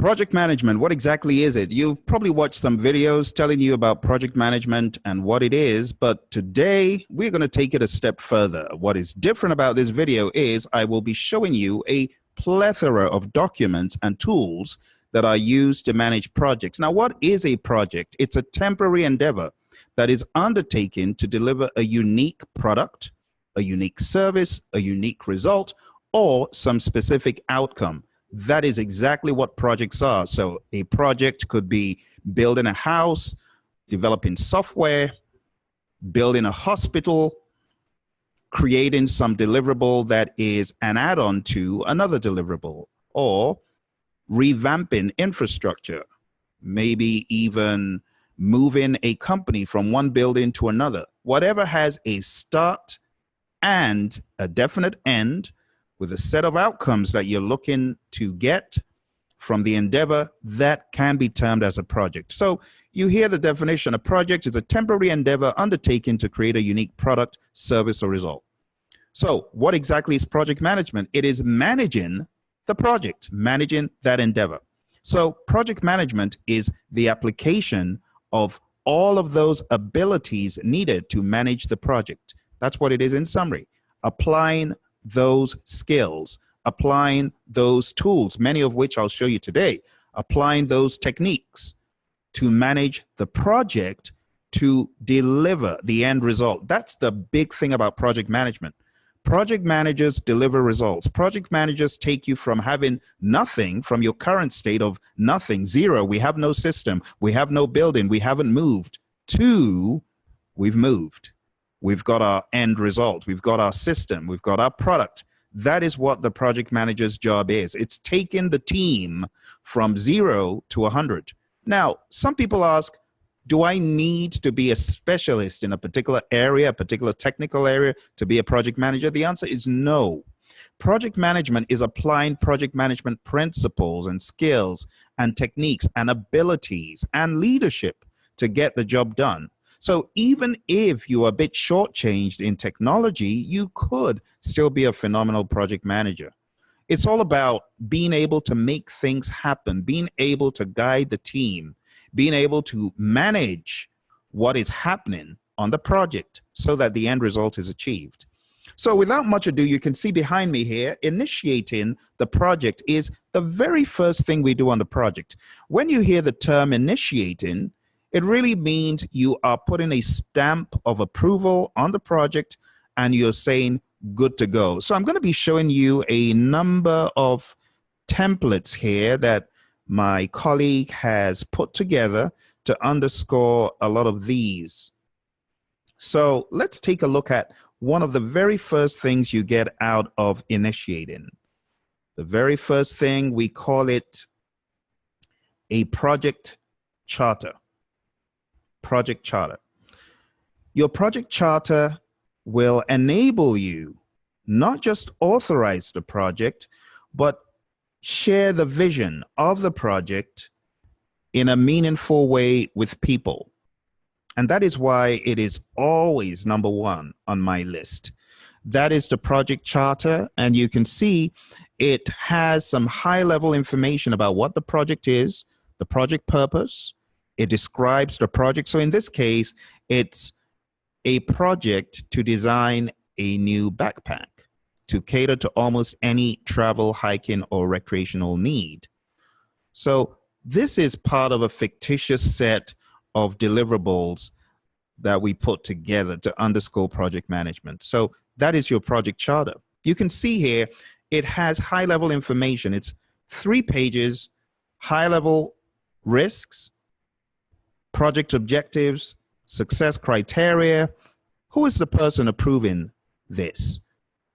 Project management, what exactly is it? You've probably watched some videos telling you about project management and what it is, but today we're going to take it a step further. What is different about this video is I will be showing you a plethora of documents and tools that are used to manage projects. Now, what is a project? It's a temporary endeavor that is undertaken to deliver a unique product, a unique service, a unique result, or some specific outcome. That is exactly what projects are. So a project could be building a house, developing software, building a hospital, creating some deliverable that is an add-on to another deliverable, or revamping infrastructure, maybe even moving a company from one building to another. Whatever has a start and a definite end, with a set of outcomes that you're looking to get from the endeavor, that can be termed as a project. So you hear the definition. A project is a temporary endeavor undertaken to create a unique product, service, or result. So what exactly is project management? It is managing the project, managing that endeavor. So project management is the application of all of those abilities needed to manage the project. That's what it is in summary. Applying those skills, applying those tools, many of which I'll show you today, applying those techniques to manage the project to deliver the end result. That's the big thing about project management. Project managers deliver results. Project managers take you from having nothing, from your current state of nothing, zero, we have no system, we have no building, we haven't moved, to we've moved. We've got our end result. We've got our system. We've got our product. That is what the project manager's job is. It's taking the team from 0 to 100. Now, some people ask, do I need to be a specialist in a particular area, a particular technical area to be a project manager? The answer is no. Project management is applying project management principles and skills and techniques and abilities and leadership to get the job done. So even if you are a bit shortchanged in technology, you could still be a phenomenal project manager. It's all about being able to make things happen, being able to guide the team, being able to manage what is happening on the project so that the end result is achieved. So without much ado, you can see behind me here, initiating the project is the very first thing we do on the project. When you hear the term initiating, it really means you are putting a stamp of approval on the project and you're saying good to go. So I'm going to be showing you a number of templates here that my colleague has put together to underscore a lot of these. So let's take a look at one of the very first things you get out of initiating. The very first thing, we call it a project charter. Project charter. Your project charter will enable you not just authorize the project, but share the vision of the project in a meaningful way with people. And that is why it is always number one on my list. That is the project charter, and you can see it has some high-level information about what the project is, the project purpose. It describes the project. So in this case, it's a project to design a new backpack to cater to almost any travel, hiking, or recreational need. So this is part of a fictitious set of deliverables that we put together to underscore project management. So that is your project charter. You can see here, it has high-level information. It's 3 pages, high-level risks, project objectives, success criteria. Who is the person approving this?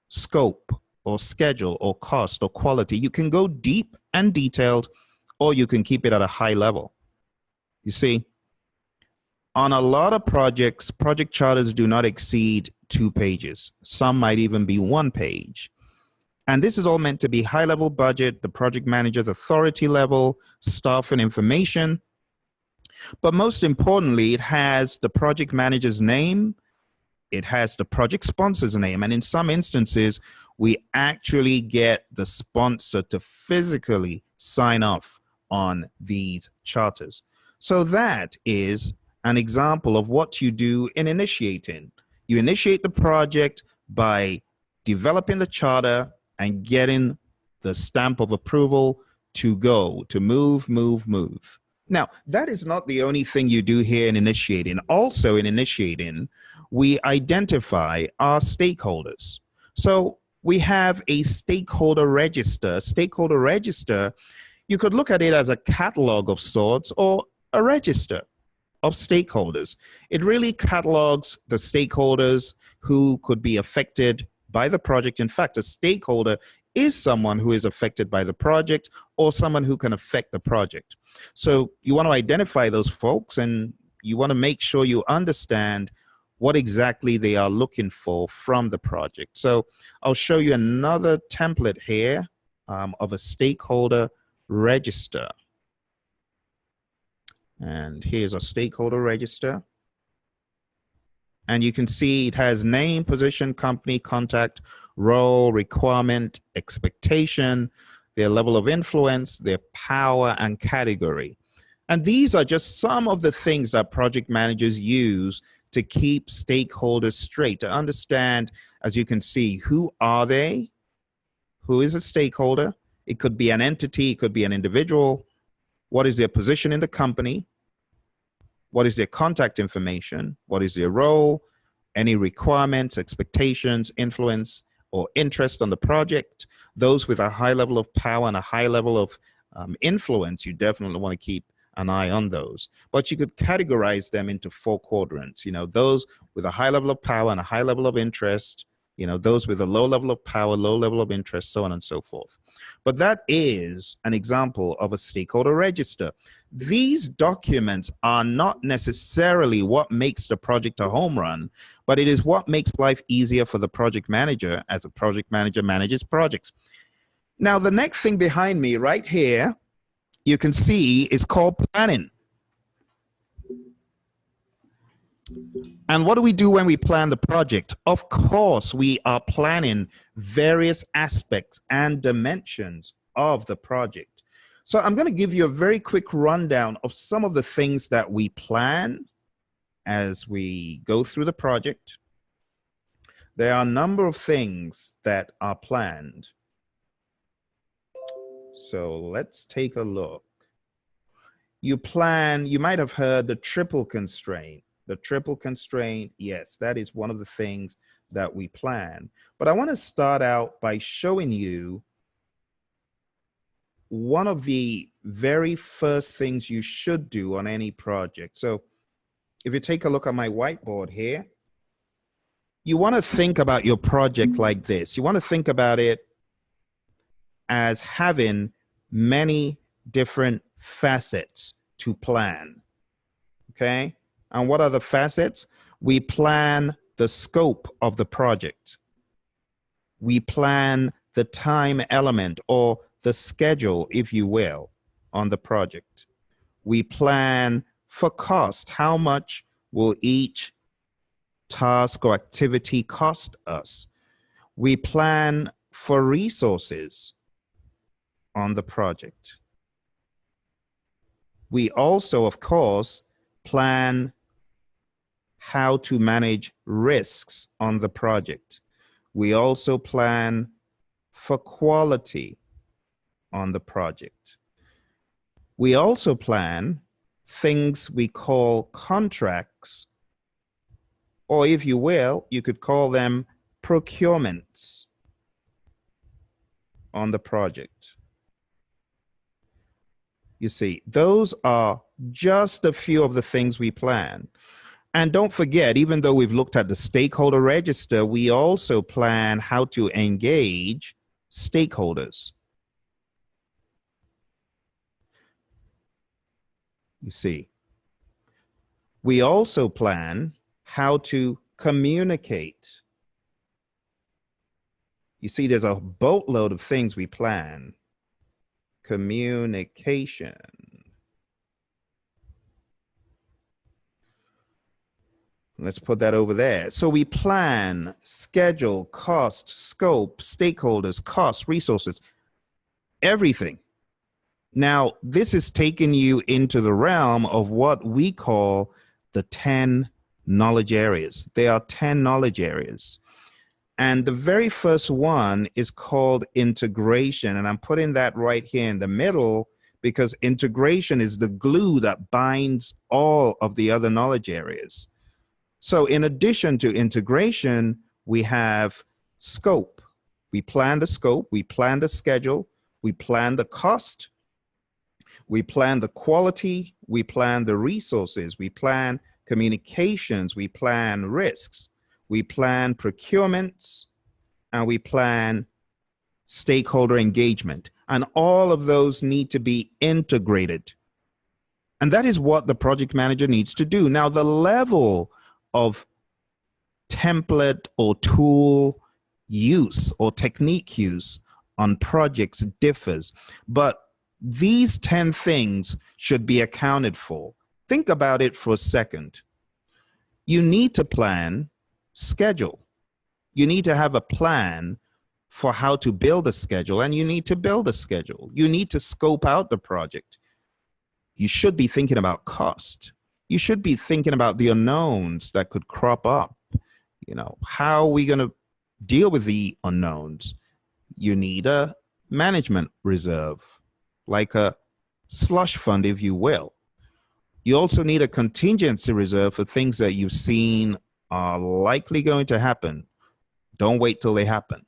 Scope or schedule or cost or quality. You can go deep and detailed, or you can keep it at a high level. You see, on a lot of projects, project charters do not exceed 2 pages. Some might even be 1 page. And this is all meant to be high-level budget, the project manager's authority level, staff and information. But most importantly, it has the project manager's name, it has the project sponsor's name, and in some instances, we actually get the sponsor to physically sign off on these charters. So that is an example of what you do in initiating. You initiate the project by developing the charter and getting the stamp of approval to go, to move. Now, that is not the only thing you do here in initiating. Also in initiating, we identify our stakeholders. So we have a stakeholder register. Stakeholder register, you could look at it as a catalog of sorts or a register of stakeholders. It really catalogs the stakeholders who could be affected by the project. In fact, a stakeholder is someone who is affected by the project or someone who can affect the project. So you want to identify those folks and you want to make sure you understand what exactly they are looking for from the project. So I'll show you another template here of a stakeholder register. And here's a stakeholder register. And you can see it has name, position, company, contact, role, requirement, expectation, their level of influence, their power, and category. And these are just some of the things that project managers use to keep stakeholders straight, to understand, as you can see, who are they? Who is a stakeholder? It could be an entity, it could be an individual. What is their position in the company? What is their contact information? What is their role? Any requirements, expectations, influence, or interest on the project? Those with a high level of power and a high level of influence, you definitely want to keep an eye on those. But you could categorize them into 4 quadrants. You know, those with a high level of power and a high level of interest, you know, those with a low level of power, low level of interest, so on and so forth. But that is an example of a stakeholder register. These documents are not necessarily what makes the project a home run, but it is what makes life easier for the project manager as a project manager manages projects. Now, the next thing behind me right here, you can see is called planning. And what do we do when we plan the project? Of course, we are planning various aspects and dimensions of the project. So I'm going to give you a very quick rundown of some of the things that we plan as we go through the project. There are a number of things that are planned. So let's take a look. You plan, you might have heard the triple constraint. The triple constraint, yes, that is one of the things that we plan. But I want to start out by showing you one of the very first things you should do on any project. So if you take a look at my whiteboard here, you want to think about your project like this. You want to think about it as having many different facets to plan, okay? And what are the facets? We plan the scope of the project. We plan the time element or the schedule, if you will, on the project. We plan for cost. How much will each task or activity cost us? We plan for resources on the project. We also, of course, plan how to manage risks on the project. We also plan for quality on the project. We also plan things we call contracts, or if you will, you could call them procurements on the project. You see, those are just a few of the things we plan. And don't forget, even though we've looked at the stakeholder register, we also plan how to engage stakeholders. You see, we also plan how to communicate. You see, there's a boatload of things we plan. Communication. Let's put that over there. So we plan, schedule, cost, scope, stakeholders, cost, resources, everything. Now, this is taking you into the realm of what we call the 10 knowledge areas. There are 10 knowledge areas. And the very first one is called integration. And I'm putting that right here in the middle because integration is the glue that binds all of the other knowledge areas. So in addition to integration, we have scope. We plan the scope, we plan the schedule, we plan the cost, we plan the quality, we plan the resources, we plan communications, we plan risks, we plan procurements, and we plan stakeholder engagement. And all of those need to be integrated. And that is what the project manager needs to do. Now, the level of template or tool use or technique use on projects differs, but these 10 things should be accounted for. Think about it for a second. You need to plan schedule. You need to have a plan for how to build a schedule, and you need to build a schedule. You need to scope out the project. You should be thinking about cost. You should be thinking about the unknowns that could crop up. You know, how are we going to deal with the unknowns? You need a management reserve, like a slush fund, if you will. You also need a contingency reserve for things that you've seen are likely going to happen. Don't wait till they happen.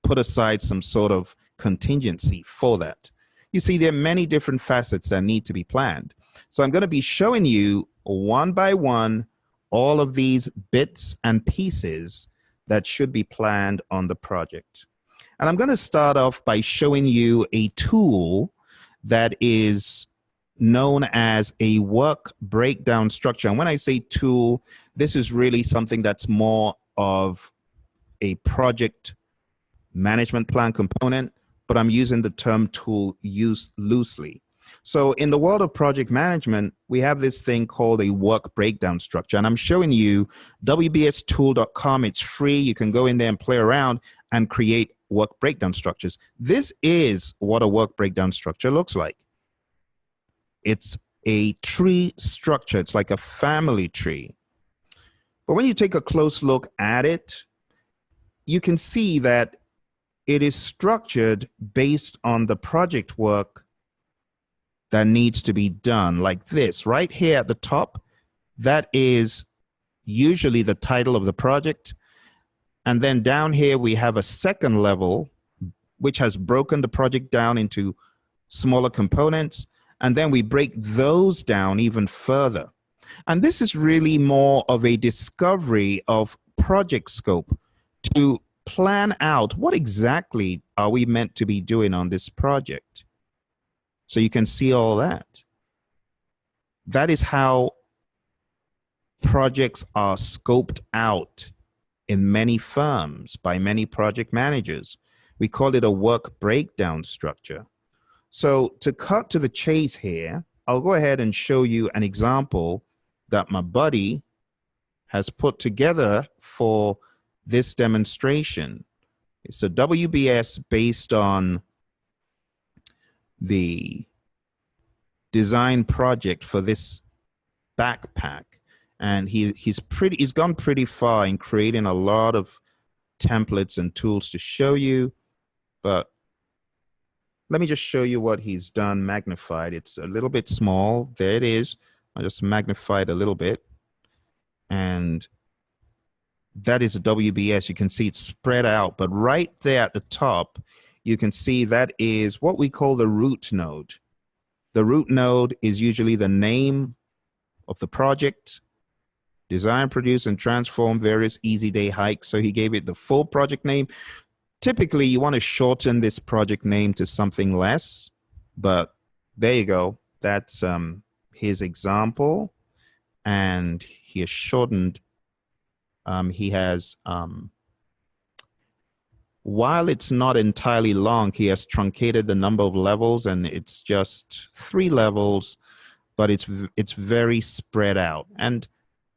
Put aside some sort of contingency for that. You see, there are many different facets that need to be planned. So I'm going to be showing you one by one all of these bits and pieces that should be planned on the project. And I'm going to start off by showing you a tool that is known as a work breakdown structure. And when I say tool, this is really something that's more of a project management plan component, but I'm using the term tool used loosely. So in the world of project management, we have this thing called a work breakdown structure. And I'm showing you wbstool.com. It's free. You can go in there and play around and create work breakdown structures. This is what a work breakdown structure looks like. It's a tree structure. It's like a family tree. But when you take a close look at it, you can see that it is structured based on the project work that needs to be done, like this. Right here at the top, that is usually the title of the project. And then down here, we have a second level, which has broken the project down into smaller components. And then we break those down even further. And this is really more of a discovery of project scope to plan out what exactly are we meant to be doing on this project. So you can see all that. That is how projects are scoped out in many firms by many project managers. We call it a work breakdown structure. So to cut to the chase here, I'll go ahead and show you an example that my buddy has put together for this demonstration. It's a WBS based on the design project for this backpack. And he's gone pretty far in creating a lot of templates and tools to show you, but let me just show you what he's done magnified. It's a little bit small. There it is. I just magnified a little bit. And that is a WBS. You can see it's spread out, but right there at the top, you can see that is what we call the root node. The root node is usually the name of the project. Design, produce, and transform various easy day hikes. So he gave it the full project name. Typically, you want to shorten this project name to something less, but there you go. That's his example, and he has shortened. He has, while it's not entirely long, he has truncated the number of levels, and it's just 3 levels, but it's very spread out. And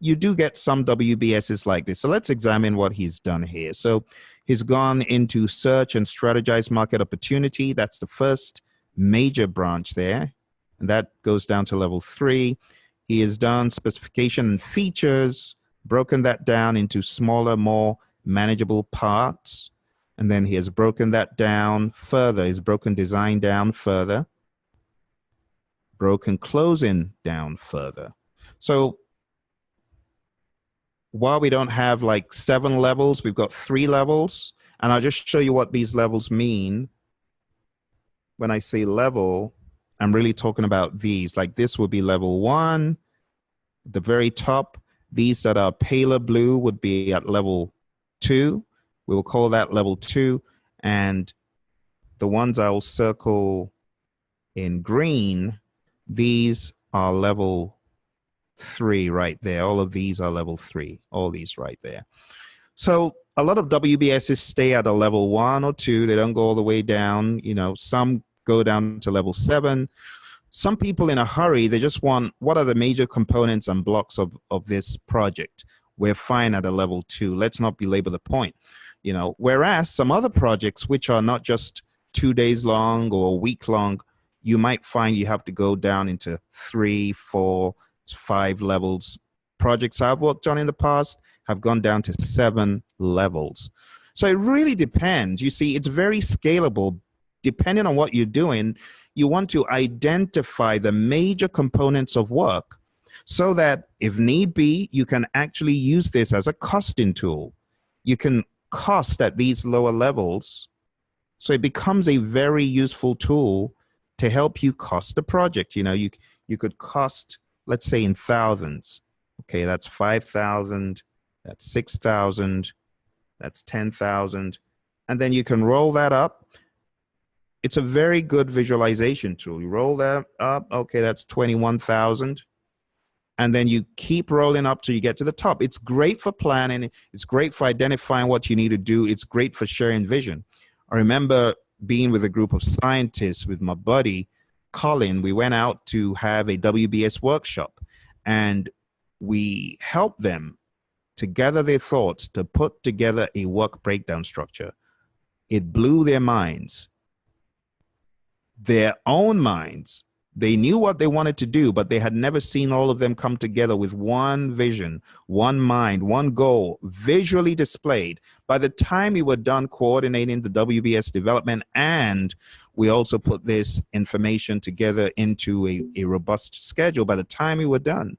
you do get some WBSs like this. So let's examine what he's done here. So he's gone into search and strategize market opportunity. That's the first major branch there, and that goes down to level 3. He has done specification and features, broken that down into smaller, more manageable parts. And then he has broken that down further. He's broken design down further, broken closing down further. So while we don't have like 7 levels, we've got 3 levels. And I'll just show you what these levels mean. When I say level, I'm really talking about these. Like this would be level 1. The very top, these that are paler blue would be at level 2. We will call that level 2. And the ones I will circle in green, these are level 3 right there. All of these are level 3, all these right there. So a lot of WBSs stay at a level 1 or 2. They don't go all the way down. You know, some go down to level 7. Some people in a hurry, they just want, what are the major components and blocks of this project? We're fine at a level 2. Let's not belabor the point. You know, whereas some other projects, which are not just 2 days long or a week long, you might find you have to go down into 3, 4, 5 levels. Projects I've worked on in the past have gone down to 7 levels. So it really depends. You see, it's very scalable. Depending on what you're doing, you want to identify the major components of work so that if need be, you can actually use this as a costing tool. You can cost at these lower levels. So it becomes a very useful tool to help you cost the project. You know, you could cost, let's say in thousands. Okay, that's 5,000, that's 6,000, that's 10,000. And then you can roll that up. It's a very good visualization tool. You roll that up, okay, that's 21,000. And then you keep rolling up till you get to the top. It's great for planning. It's great for identifying what you need to do. It's great for sharing vision. I remember being with a group of scientists with my buddy, Colin. We went out to have a WBS workshop, and we helped them to gather their thoughts to put together a work breakdown structure. It blew their minds. Their own minds. They knew what they wanted to do, but they had never seen all of them come together with one vision, one mind, one goal, visually displayed. By the time we were done coordinating the WBS development, and we also put this information together into a robust schedule, by the time we were done,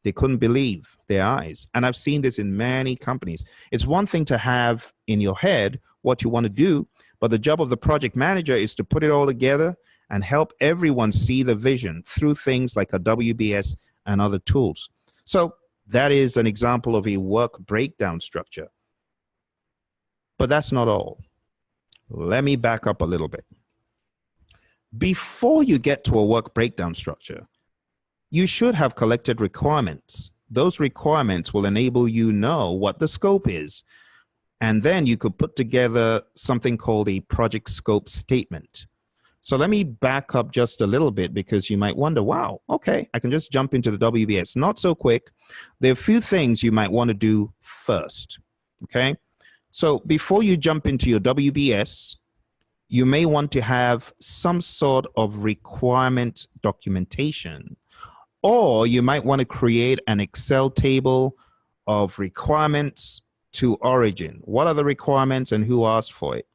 they couldn't believe their eyes. And I've seen this in many companies. It's one thing to have in your head what you want to do, but the job of the project manager is to put it all together and help everyone see the vision through things like a WBS and other tools. So that is an example of a work breakdown structure. But that's not all. Let me back up a little bit. Before you get to a work breakdown structure, you should have collected requirements. Those requirements will enable you know what the scope is. And then you could put together something called a project scope statement. So let me back up just a little bit, because you might wonder, wow, okay, I can just jump into the WBS. Not so quick. There are a few things you might want to do first, okay? So before you jump into your WBS, you may want to have some sort of requirement documentation, or you might want to create an Excel table of requirements to origin. What are the requirements and who asked for it?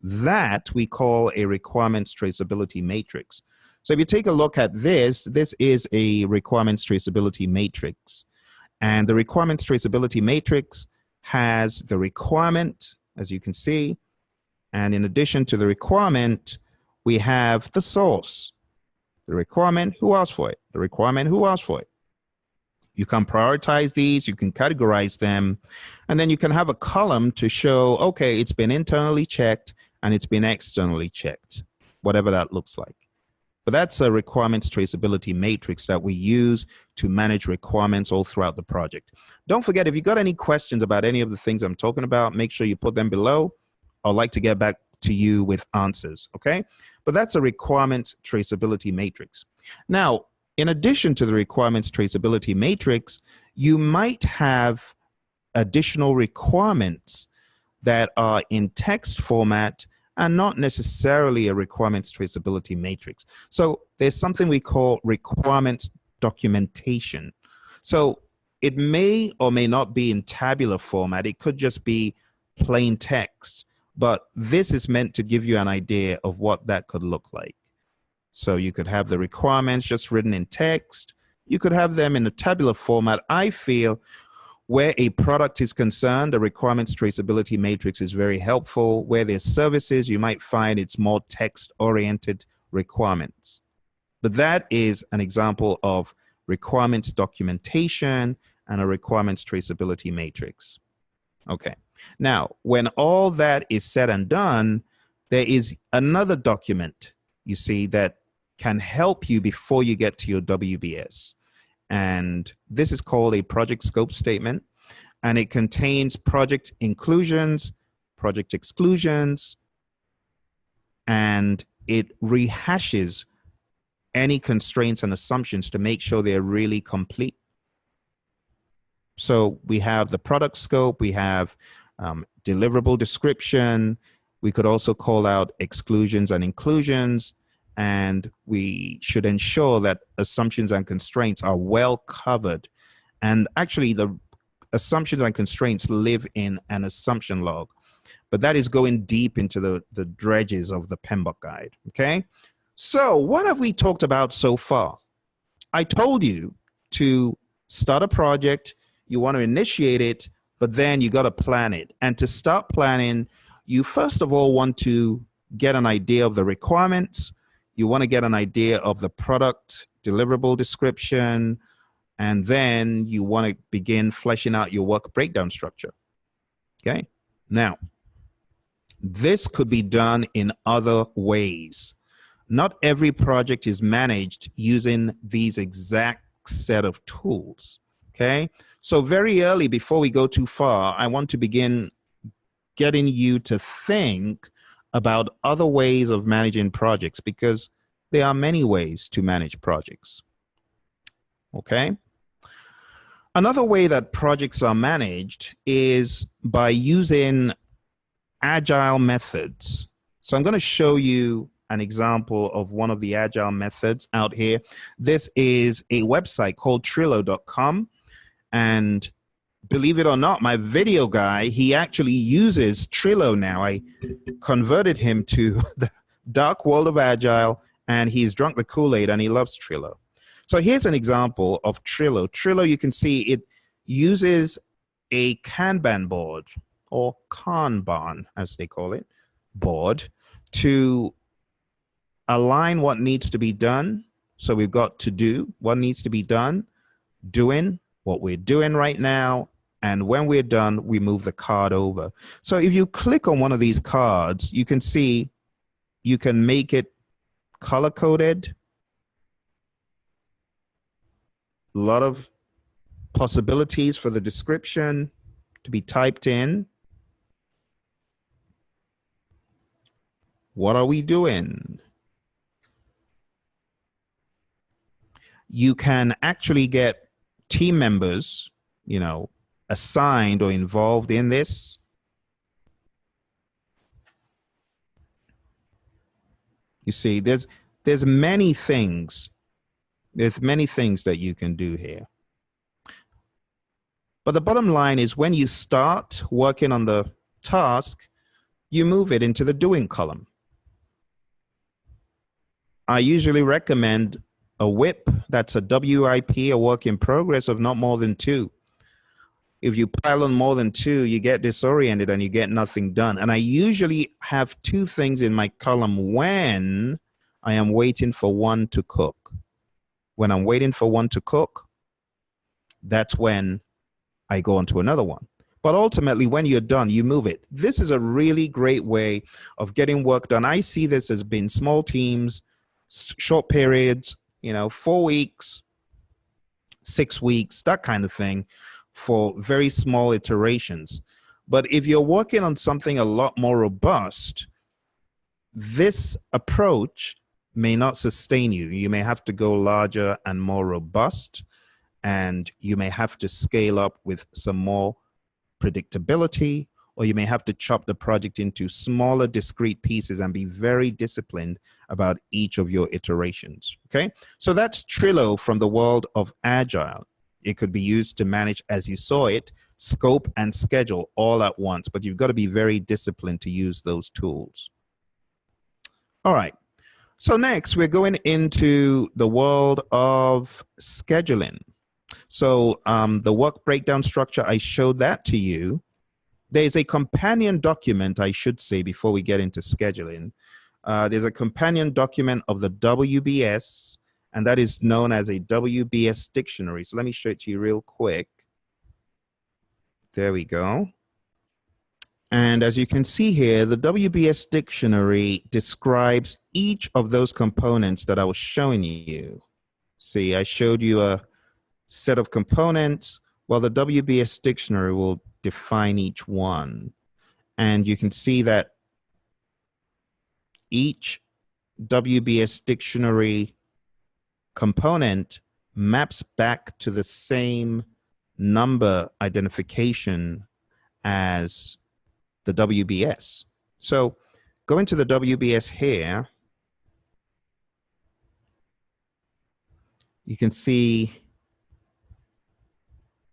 That we call a requirements traceability matrix. So if you take a look at this, this is a requirements traceability matrix. And the requirements traceability matrix has the requirement, as you can see. And in addition to the requirement, we have the source. The requirement, who asked for it? The requirement, who asked for it? You can prioritize these, you can categorize them, and then you can have a column to show, okay, it's been internally checked and it's been externally checked, whatever that looks like. But that's a requirements traceability matrix that we use to manage requirements all throughout the project. Don't forget, if you got any questions about any of the things I'm talking about, make sure you put them below. I'd like to get back to you with answers, okay? But that's a requirements traceability matrix. Now, in addition to the requirements traceability matrix, you might have additional requirements that are in text format and not necessarily a requirements traceability matrix. So there's something we call requirements documentation. So it may or may not be in tabular format. It could just be plain text, but this is meant to give you an idea of what that could look like. So you could have the requirements just written in text. You could have them in a tabular format. I feel where a product is concerned, a requirements traceability matrix is very helpful. Where there's services, you might find it's more text-oriented requirements. But that is an example of requirements documentation and a requirements traceability matrix. Okay. Now, when all that is said and done, there is another document, you see, that can help you before you get to your WBS. And this is called a project scope statement, and it contains project inclusions, project exclusions, and it rehashes any constraints and assumptions to make sure they're really complete. So we have the product scope, we have deliverable description, we could also call out exclusions and inclusions, and we should ensure that assumptions and constraints are well covered. And actually, the assumptions and constraints live in an assumption log, but that is going deep into the dredges of the PMBOK guide, okay? So what have we talked about so far? I told you to start a project, you want to initiate it, but then you got to plan it. And to start planning, you first of all want to get an idea of the requirements. You want to get an idea of the product deliverable description, and then you want to begin fleshing out your work breakdown structure. Okay. Now, this could be done in other ways. Not every project is managed using these exact set of tools. Okay. So very early, before we go too far, I want to begin getting you to think about other ways of managing projects, because there are many ways to manage projects. Okay. Another way that projects are managed is by using agile methods. So I'm going to show you an example of one of the agile methods out here. This is a website called Trello.com. And believe it or not, my video guy, he actually uses Trello now. I converted him to the dark world of agile, and he's drunk the Kool-Aid and he loves Trello. So here's an example of Trello. Trello, you can see it uses a Kanban board, or Kanban, as they call it, board, to align what needs to be done. So we've got to do, what needs to be done, doing, what we're doing right now, and when we're done, we move the card over. So if you click on one of these cards, you can see you can make it color-coded. A lot of possibilities for the description to be typed in. What are we doing? You can actually get team members, you know, assigned or involved in this. You see, there's many things. There's many things that you can do here. But the bottom line is, when you start working on the task, you move it into the doing column. I usually recommend a WIP, that's a WIP, a work in progress, of not more than 2. If you pile on more than 2, you get disoriented and you get nothing done. And I usually have 2 things in my column when I am waiting for one to cook. When I'm waiting for one to cook, that's when I go on to another one. But ultimately, when you're done, you move it. This is a really great way of getting work done. I see this as being small teams, short periods, 4 weeks, 6 weeks, that kind of thing, for very small iterations. But if you're working on something a lot more robust, this approach may not sustain you. You may have to go larger and more robust, and you may have to scale up with some more predictability, or you may have to chop the project into smaller discrete pieces and be very disciplined about each of your iterations. Okay, so that's Trello from the world of Agile. It could be used to manage, as you saw it, scope and schedule all at once, but you've got to be very disciplined to use those tools. All right. So next, we're going into the world of scheduling. So the work breakdown structure, I showed that to you. There's a companion document, I should say, before we get into scheduling. There's a companion document of the WBS, and that is known as a WBS dictionary. So let me show it to you real quick. There we go. And as you can see here, the WBS dictionary describes each of those components that I was showing you. See, I showed you a set of components. Well, the WBS dictionary will define each one. And you can see that each WBS dictionary component maps back to the same number identification as the WBS. So go into the WBS here. You can see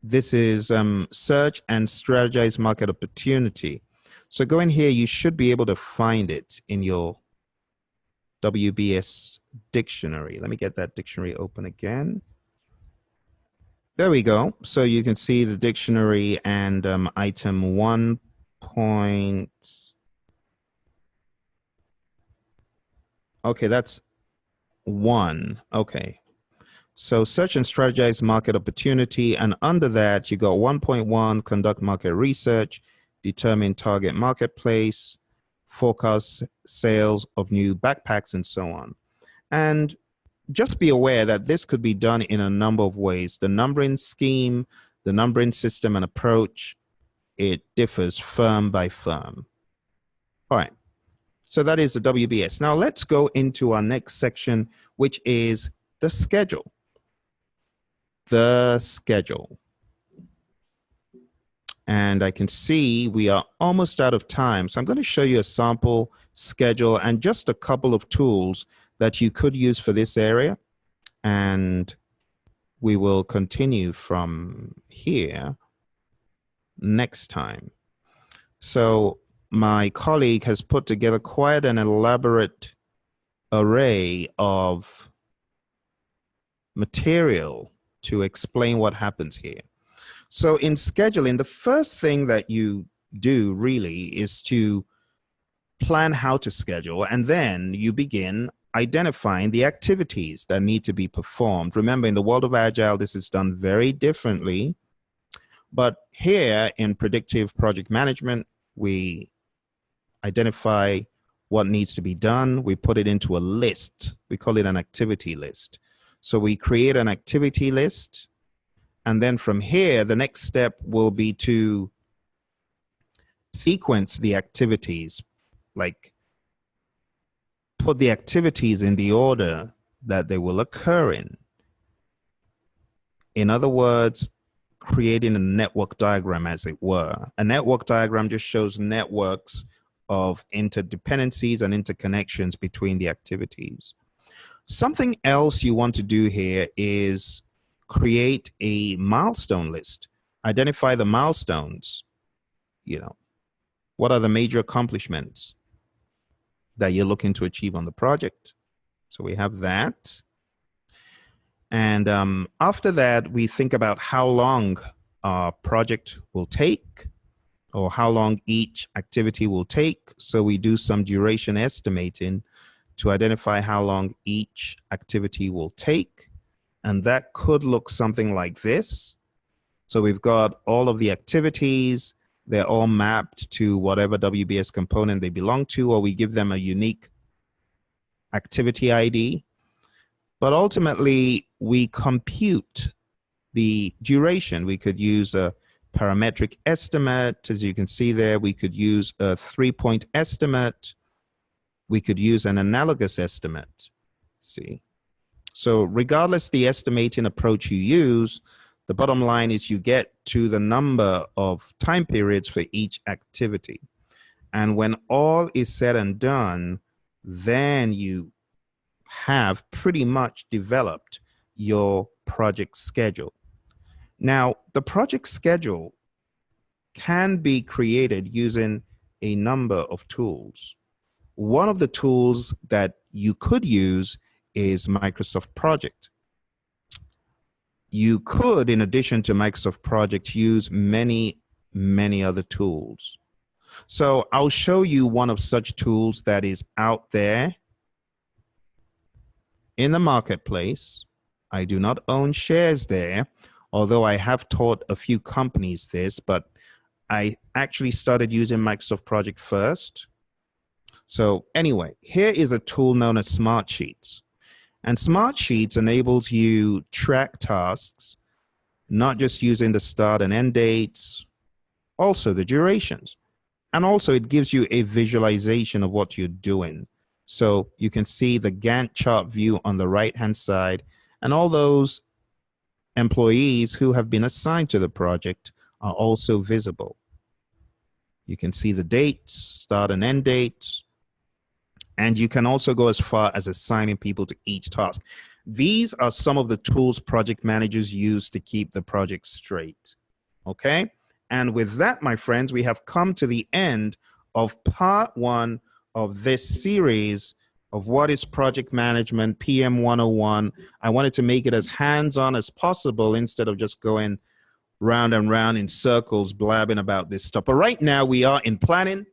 this is search and strategize market opportunity. So go in here, you should be able to find it in your WBS dictionary. Let me get that dictionary open again. There we go. So you can see the dictionary and item 1. Okay, that's 1. Okay. So search and strategize market opportunity. And under that, you got 1.1, conduct market research, determine target marketplace, forecast sales of new backpacks, and so on. And just be aware that this could be done in a number of ways. The numbering scheme, the numbering system and approach, it differs firm by firm. All right. So that is the WBS. Now let's go into our next section, which is the schedule. The schedule. And I can see we are almost out of time. So I'm going to show you a sample schedule and just a couple of tools that you could use for this area. And we will continue from here next time. So my colleague has put together quite an elaborate array of material to explain what happens here. So in scheduling, the first thing that you do really is to plan how to schedule, and then you begin identifying the activities that need to be performed. Remember, in the world of Agile, this is done very differently. But here in predictive project management, we identify what needs to be done. We put it into a list. We call it an activity list. So we create an activity list. And then from here, the next step will be to sequence the activities, like put the activities in the order that they will occur in. In other words, creating a network diagram, as it were. A network diagram just shows networks of interdependencies and interconnections between the activities. Something else you want to do here is create a milestone list. Identify the milestones. You know, what are the major accomplishments that you're looking to achieve on the project? So we have that. And after that, we think about how long our project will take, or how long each activity will take. So we do some duration estimating to identify how long each activity will take. And that could look something like this. So we've got all of the activities. They're all mapped to whatever WBS component they belong to, or we give them a unique activity ID. But ultimately, we compute the duration. We could use a parametric estimate. As you can see there, we could use a 3-point estimate. We could use an analogous estimate. See? So regardless the estimating approach you use, The bottom line is you get to the number of time periods for each activity. And when all is said and done, then you have pretty much developed your project schedule. Now, the project schedule can be created using a number of tools. One of the tools that you could use is Microsoft Project. You could, in addition to Microsoft Project, use many other tools. So I'll show you one of such tools that is out there in the marketplace. I do not own shares there, although I have taught a few companies this, but I actually started using Microsoft Project first. So anyway, here is a tool known as Smartsheets. And Smartsheets enables you track tasks, not just using the start and end dates, also the durations. And also it gives you a visualization of what you're doing. So you can see the Gantt chart view on the right-hand side, and all those employees who have been assigned to the project are also visible. You can see the dates, start and end dates, and you can also go as far as assigning people to each task. These are some of the tools project managers use to keep the project straight. Okay? And with that, my friends, we have come to the end of part 1 of this series of what is project management, PM 101. I wanted to make it as hands-on as possible instead of just going round and round in circles blabbing about this stuff. But right now we are in planning.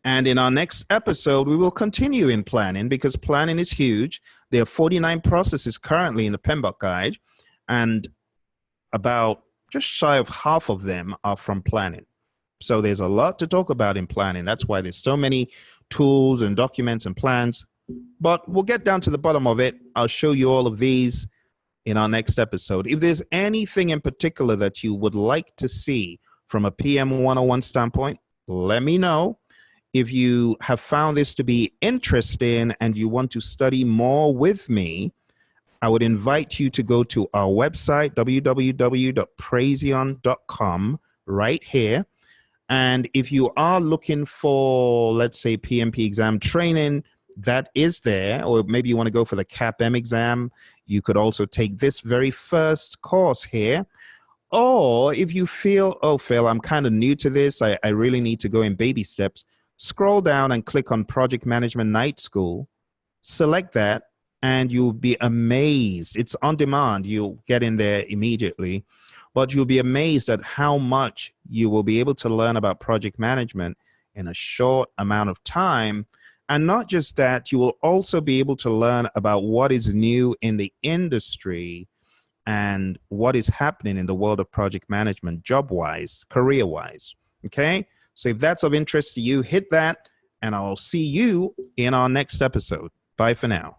And in our next episode, we will continue in planning because planning is huge. There are 49 processes currently in the PMBOK guide, and about just shy of half of them are from planning. So there's a lot to talk about in planning. That's why there's so many tools and documents and plans. But we'll get down to the bottom of it. I'll show you all of these in our next episode. If there's anything in particular that you would like to see from a PM 101 standpoint, let me know. If you have found this to be interesting and you want to study more with me, I would invite you to go to our website, www.praizion.com, right here. And if you are looking for, let's say, PMP exam training, that is there. Or maybe you want to go for the CAPM exam, you could also take this very first course here. Or if you feel, oh, Phil, I'm kind of new to this, I really need to go in baby steps, scroll down and click on Project Management Night School, select that, and you'll be amazed. It's on demand. You'll get in there immediately, but you'll be amazed at how much you will be able to learn about project management in a short amount of time. And not just that, you will also be able to learn about what is new in the industry and what is happening in the world of project management, job-wise, career-wise, okay? So if that's of interest to you, hit that, and I'll see you in our next episode. Bye for now.